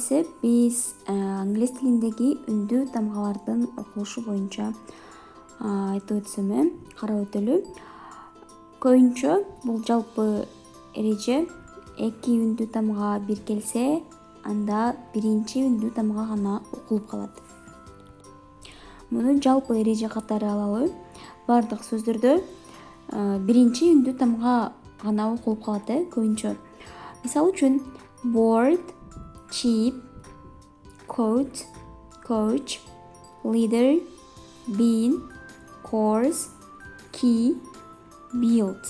келсе, биз англис тилиндеги үндүү тамгалардын окулушу боюнча айтып өтсөм, карап өтөлү. Көбүнчө бул жалпы эреже эки үндүү тамга бир келсе, анда биринчи үндүү тамга гана окулуп калат. Муну жалпы эреже катары алалы. Бардык сөздөрдө биринчи үндүү тамга гана окулуп калат, көбүнчө. Мисалы үчүн board, cheap, coat, coach, leader, bean, course, key, build.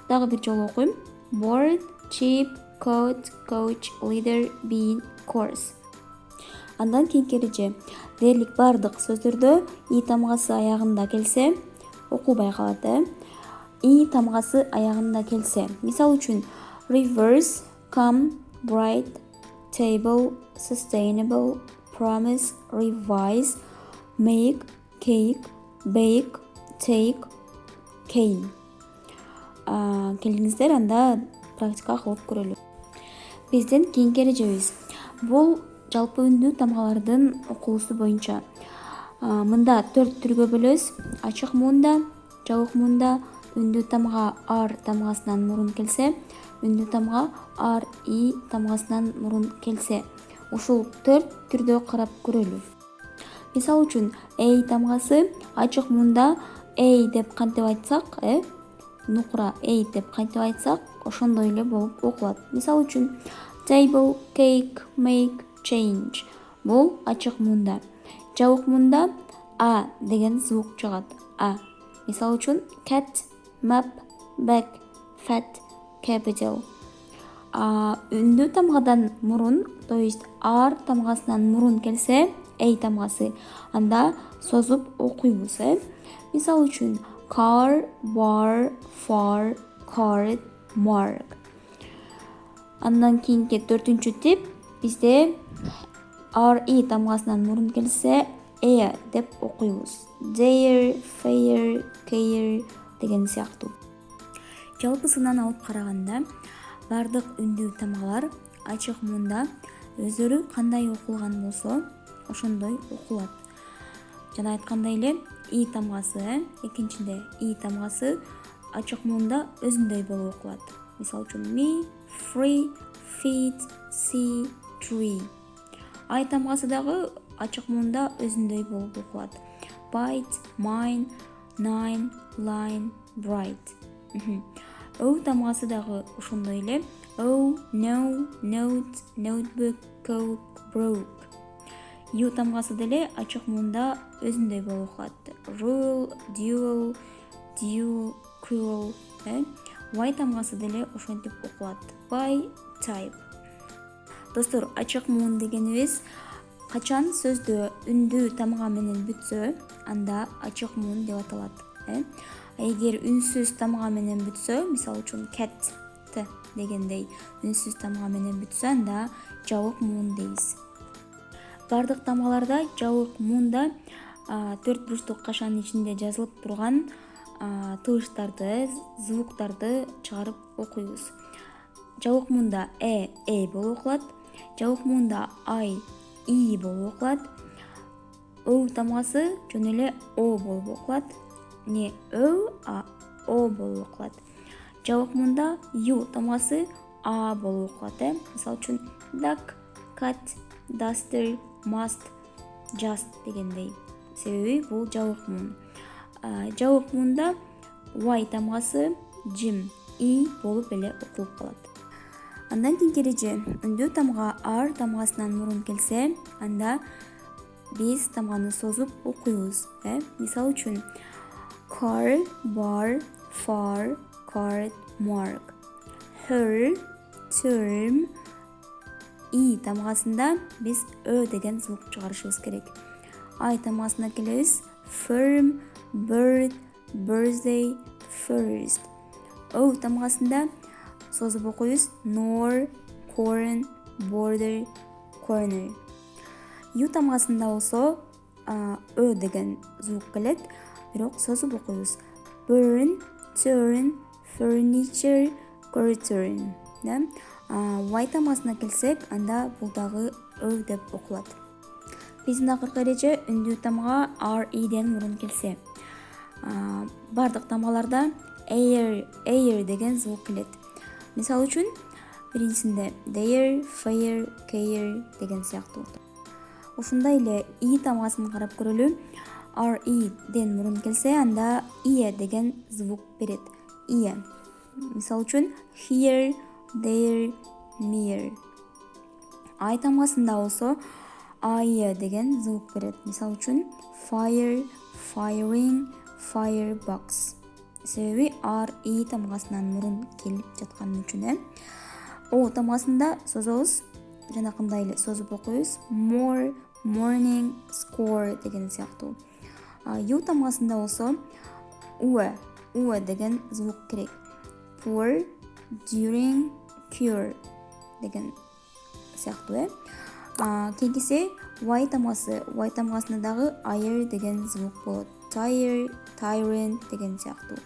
Дагы бир жолу окуйм. Board, cheap, coat, coach, leader, bean, course. Андан кийинки эреже дээрлик бардык сөздөрдө и тамгасы аягында келсе, окулбай калат. И тамгасы аягында келсе, мисалы үчүн reverse, come, bright, table, sustainable, promise, revise, make, cake, bake, take, cane. Келиңиздер, анда практика кылып көрөлү. Биздин кийинки эрежебиз бул жалпы үндүү тамгалардын окулуусу боюнча. Мында 4 түргө бөлөбүз. Ачык муунда, жабык муунда, үндүү тамга ар тамгасынан мурун келсе, үндүү тамга ар и тамгасынан мурун келсе. Ушул 4 түрдө карап көрөлү. Мисалы үчүн эй тамгасы ачык муунда эй деп кантип айтсак, нукура эй деп кантип айтсак, ошондой эле болуп окулат. Мисалы үчүн table, cake, make, change. Бул ачык муунда. Жабык муунда а деген звук чыгат. А. Мисалы үчүн cat, map, back, fat, capital. Үндүү тамгадан мурун, то есть ар тамгасынан мурун келсе, эй тамгасы, анда созуп окуйбуз. Мисалы үчүн car, bar, far, card, mark. Андан кийинки 4-үнчү тип бизде ар и тамгасынан мурун келсе, деп окуйбуз. Dare, fair, care деген сыяктуу. Жалпысынан алып караганда, бардык үндүү тамгалар ачык муунда өздөрү кандай окулган болсо, ошондой окулат. Жана айткандай эле, и тамгасы, экинчинде и тамгасы ачык муунда өзүндөй болуп окулат. Мисалы үчүн me, free, feed, see, tree. Ай тамгасы дагы ачык муунда өзүндөй болуп окулат. Bite, mine, nine, line, bright. Өү тамгасы дагы ошондой эле. Oh, no, note, notebook, coke, broke. Ю тамгасы деле ачык муунда өзүндөй болуп окулат. Rule, duel, duel, cruel. Y тамгасы деле ошентип окулат. By, type. Достор, ачык муун дегенибиз качан сөздө үндүү тамга менен бүтсө, анда ачык муун деп аталат. Эгер үнсүз тамга менен бүтсө, мисалы үчүн cat дегендей үнсүз тамга менен бүтсө, анда жабык муун дейбиз. Бардык тамгаларда жабык муунда 4 бурчтук кашанын ичинде жазылып турган тыбыштарды, звуктарды чыгарып окуйбуз. Жабык муунда болуп окулат. Жабык муунда и болуп окулат. Өү тамгасы жөн эле о болуп окулат. Не өү, о болуп окулат. Жабык муунда ю тамгасы а болуп окулат. Мисалы үчүн duck, cat, duster, must, just дегендей. Себеби бул жабык муун. Жабык муунда y тамгасы jim, и болуп эле окулуп калат. Андан кийинки эреже үндүү тамга ар тамгасынан мурун келсе, анда биз тамганы созуп окуйбуз. Мисалы үчүн car, bar, far, card, mark. Her, term, и тамгасында биз ö деген звук чыгарышыбыз керек. Ай тамгасына келебиз. Firm, bird, birthday, first. Өү тамгасында созуп окуйбуз. Nor, corn, border, corner. Ю тамгасында болсо ö деген звук келет, бирок созуп окуйбуз. Burn, turn, furniture, curtain. Y тамгасына келсек, анда бул дагы ө деп окулат. Биздин акыркы эреже үндүү тамга REден мурун келсе. Бардык тамгаларда air деген звук келет. Мисалы үчүн, биринчисинде there, fair, care деген сыяктуу. Ушундай эле I тамгасын карап көрөлү. REден мурун келсе, анда ie деген звук берет. Ie. Мисалы үчүн here, there, near. I тамгасында болсо ie деген звук берет. Мисалы үчүн fire, firing, firebox. Себеби RE тамгасынан мурун келип жаткан үчүн. O тамгасында созобуз, жанакындай эле созуп окуйбуз. More, morning, score деген сыяктуу. U тамгасында болсо ue деген звук керек. Pour, during, cure деген сыяктуу. Кийинкиси Y тамгасы. Y тамгасында дагы air деген звук болот. Tire, tyrant деген сыяктуу.